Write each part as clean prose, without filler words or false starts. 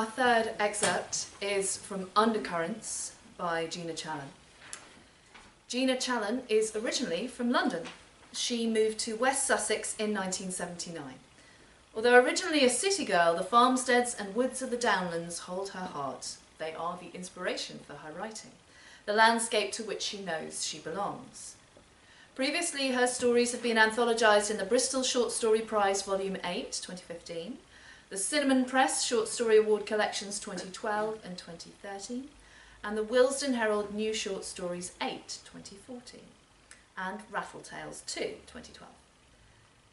Our third excerpt is from Undercurrents by Gina Challen. Gina Challen is originally from London. She moved to West Sussex in 1979. Although originally a city girl, the farmsteads and woods of the downlands hold her heart. They are the inspiration for her writing, the landscape to which she knows she belongs. Previously, her stories have been anthologised in the Bristol Short Story Prize Volume 8, 2015, the Cinnamon Press Short Story Award Collections 2012 and 2013, and the Willesden Herald New Short Stories 8, 2014, and Rattle Tales 2, 2012.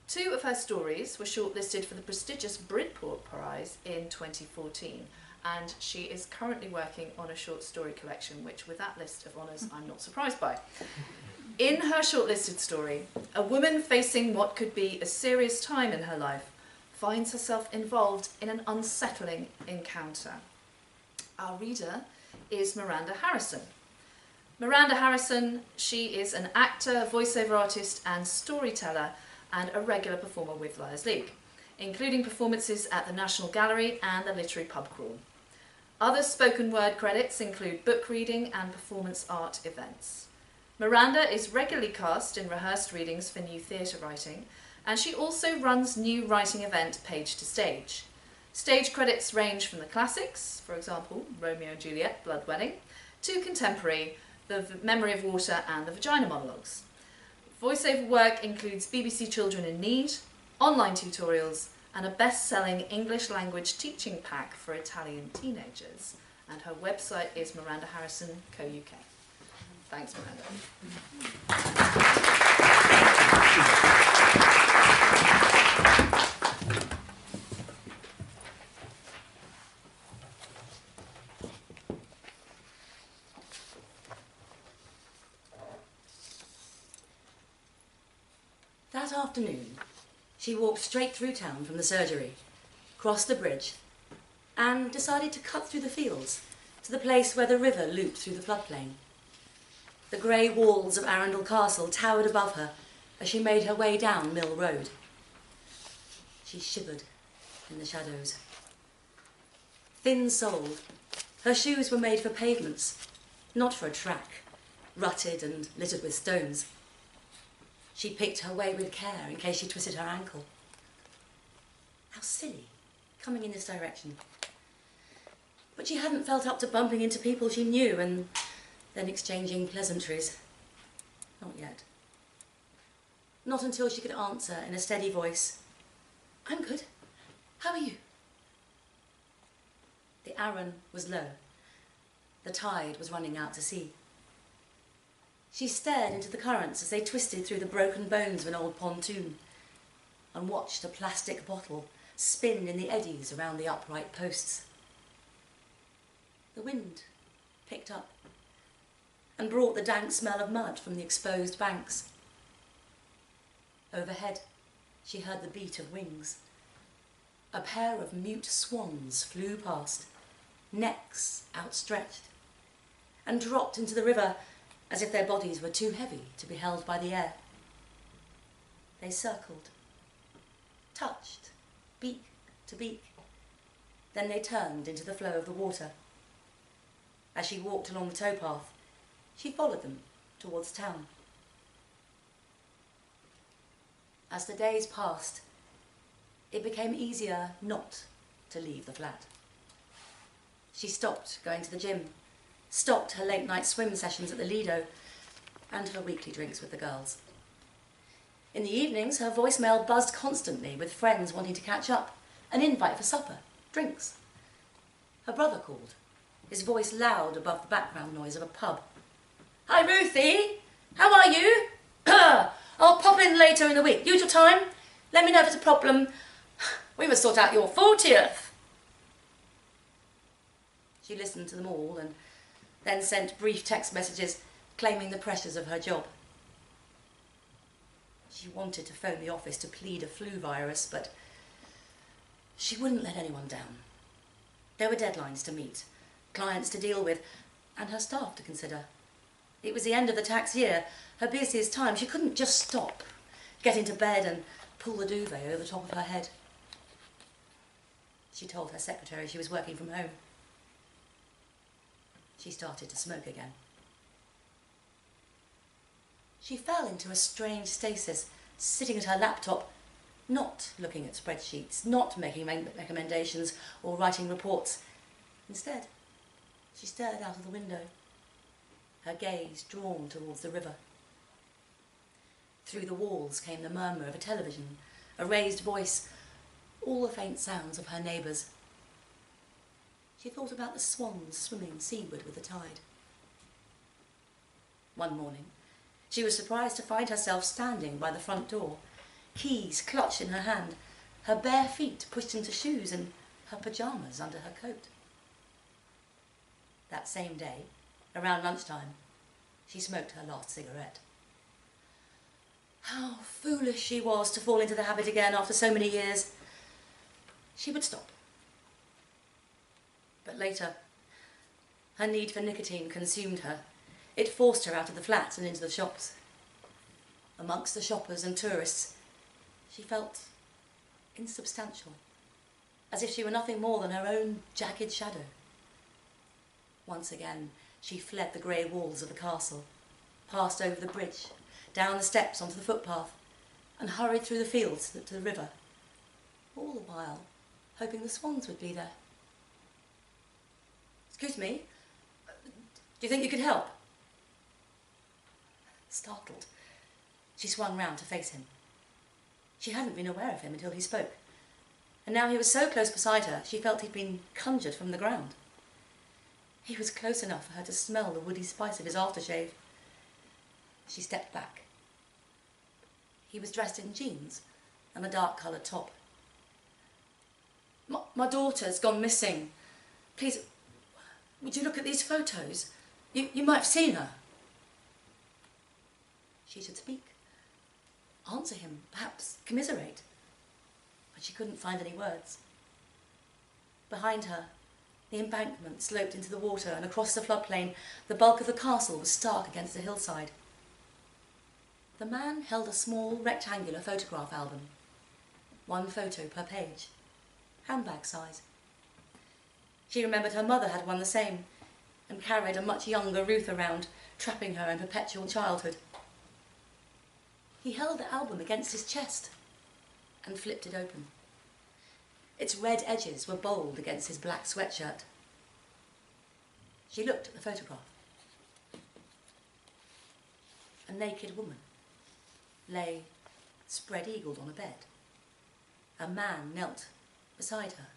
Two of her stories were shortlisted for the prestigious Bridport Prize in 2014, and she is currently working on a short story collection, which with that list of honours I'm not surprised by. In her shortlisted story, a woman facing what could be a serious time in her life finds herself involved in an unsettling encounter. Our reader is Miranda Harrison. Miranda Harrison, she is an actor, voiceover artist and storyteller and a regular performer with Liars League, including performances at the National Gallery and the Literary Pub Crawl. Other spoken word credits include book reading and performance art events. Miranda is regularly cast in rehearsed readings for new theatre writing, and she also runs new writing event Page to Stage. Stage credits range from the classics, for example, Romeo and Juliet, Blood Wedding, to contemporary, The Memory of Water and The Vagina Monologues. Voiceover work includes BBC Children in Need, online tutorials, and a best-selling English language teaching pack for Italian teenagers. And her website is Miranda Harrison Co.uk. Thanks, Miranda. That afternoon, she walked straight through town from the surgery, crossed the bridge, and decided to cut through the fields to the place where the river looped through the floodplain. The grey walls of Arundel Castle towered above her as she made her way down Mill Road. She shivered in the shadows. Thin-soled, her shoes were made for pavements, not for a track, rutted and littered with stones. She picked her way with care in case she twisted her ankle. How silly, coming in this direction. But she hadn't felt up to bumping into people she knew and then exchanging pleasantries. Not yet. Not until she could answer in a steady voice, "I'm good. How are you?" The Arun was low. The tide was running out to sea. She stared into the currents as they twisted through the broken bones of an old pontoon and watched a plastic bottle spin in the eddies around the upright posts. The wind picked up and brought the dank smell of mud from the exposed banks. Overhead, she heard the beat of wings. A pair of mute swans flew past, necks outstretched, and dropped into the river as if their bodies were too heavy to be held by the air. They circled, touched, beak to beak. Then they turned into the flow of the water. As she walked along the towpath, she followed them towards town. As the days passed, it became easier not to leave the flat. She stopped going to the gym, stopped her late-night swim sessions at the Lido, and her weekly drinks with the girls. In the evenings, her voicemail buzzed constantly with friends wanting to catch up, an invite for supper, drinks. Her brother called, his voice loud above the background noise of a pub. "Hi, Ruthie! How are you? I'll pop in later in the week. Usual time? Let me know if it's a problem. We must sort out your 40th. She listened to them all and then sent brief text messages claiming the pressures of her job. She wanted to phone the office to plead a flu virus, but she wouldn't let anyone down. There were deadlines to meet, clients to deal with, and her staff to consider. It was the end of the tax year, her busiest time. She couldn't just stop, get into bed and pull the duvet over the top of her head. She told her secretary she was working from home. She started to smoke again. She fell into a strange stasis, sitting at her laptop, not looking at spreadsheets, not making recommendations or writing reports. Instead, she stared out of the window, her gaze drawn towards the river. Through the walls came the murmur of a television, a raised voice, all the faint sounds of her neighbours. She thought about the swans swimming seaward with the tide. One morning, she was surprised to find herself standing by the front door, keys clutched in her hand, her bare feet pushed into shoes and her pyjamas under her coat. That same day, around lunchtime, she smoked her last cigarette. How foolish she was to fall into the habit again after so many years. She would stop. But later, her need for nicotine consumed her. It forced her out of the flat and into the shops. Amongst the shoppers and tourists, she felt insubstantial, as if she were nothing more than her own jagged shadow. Once again, she fled the grey walls of the castle, passed over the bridge, down the steps onto the footpath, and hurried through the fields to the river, all the while hoping the swans would be there. "Excuse me, do you think you could help?" Startled, she swung round to face him. She hadn't been aware of him until he spoke, and now he was so close beside her she felt he'd been conjured from the ground. He was close enough for her to smell the woody spice of his aftershave. She stepped back. He was dressed in jeans and a dark-coloured top. My daughter's gone missing. Please, would you look at these photos? You might have seen her." She should speak, answer him, perhaps commiserate. But she couldn't find any words. Behind her, the embankment sloped into the water, and across the floodplain, the bulk of the castle was stark against the hillside. The man held a small rectangular photograph album, one photo per page, handbag size. She remembered her mother had one the same, and carried a much younger Ruth around, trapping her in perpetual childhood. He held the album against his chest and flipped it open. Its red edges were bold against his black sweatshirt. She looked at the photograph. A naked woman lay spread-eagled on a bed. A man knelt beside her,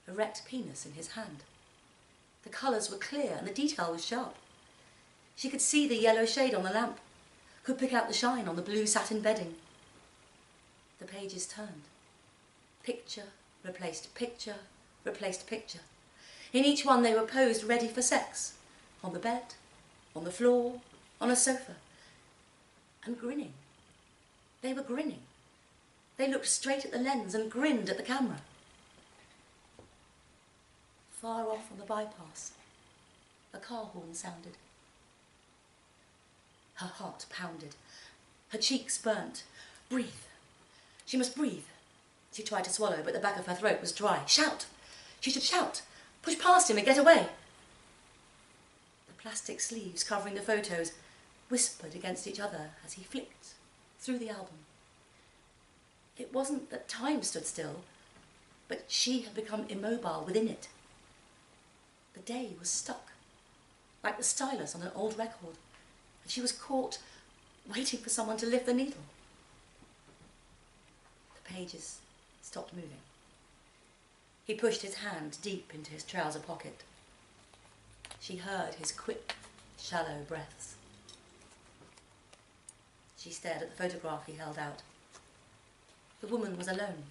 erect penis in his hand. The colours were clear and the detail was sharp. She could see the yellow shade on the lamp, could pick out the shine on the blue satin bedding. The pages turned. Picture replaced picture, replaced picture. In each one they were posed ready for sex, on the bed, on the floor, on a sofa, and grinning. They were grinning. They looked straight at the lens and grinned at the camera. Far off on the bypass, a car horn sounded. Her heart pounded. Her cheeks burnt. Breathe. She must breathe. She tried to swallow, but the back of her throat was dry. Shout! She should shout. Push past him and get away. The plastic sleeves covering the photos whispered against each other as he flicked through the album. It wasn't that time stood still, but she had become immobile within it. The day was stuck, like the stylus on an old record, and she was caught, waiting for someone to lift the needle. The pages stopped moving. He pushed his hand deep into his trouser pocket. She heard his quick, shallow breaths. She stared at the photograph he held out. The woman was alone,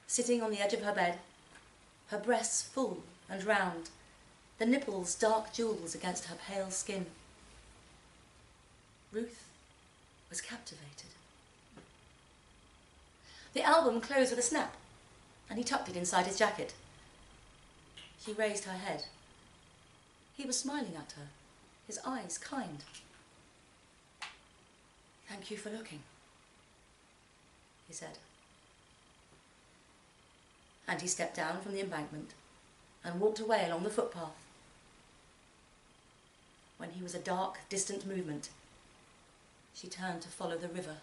sitting on the edge of her bed, her breasts full and round, the nipples dark jewels against her pale skin. Ruth was captivated. The album closed with a snap, and he tucked it inside his jacket. She raised her head. He was smiling at her, his eyes kind. "Thank you for looking," he said. and he stepped down from the embankment and walked away along the footpath. When he was a dark, distant movement, she turned to follow the river.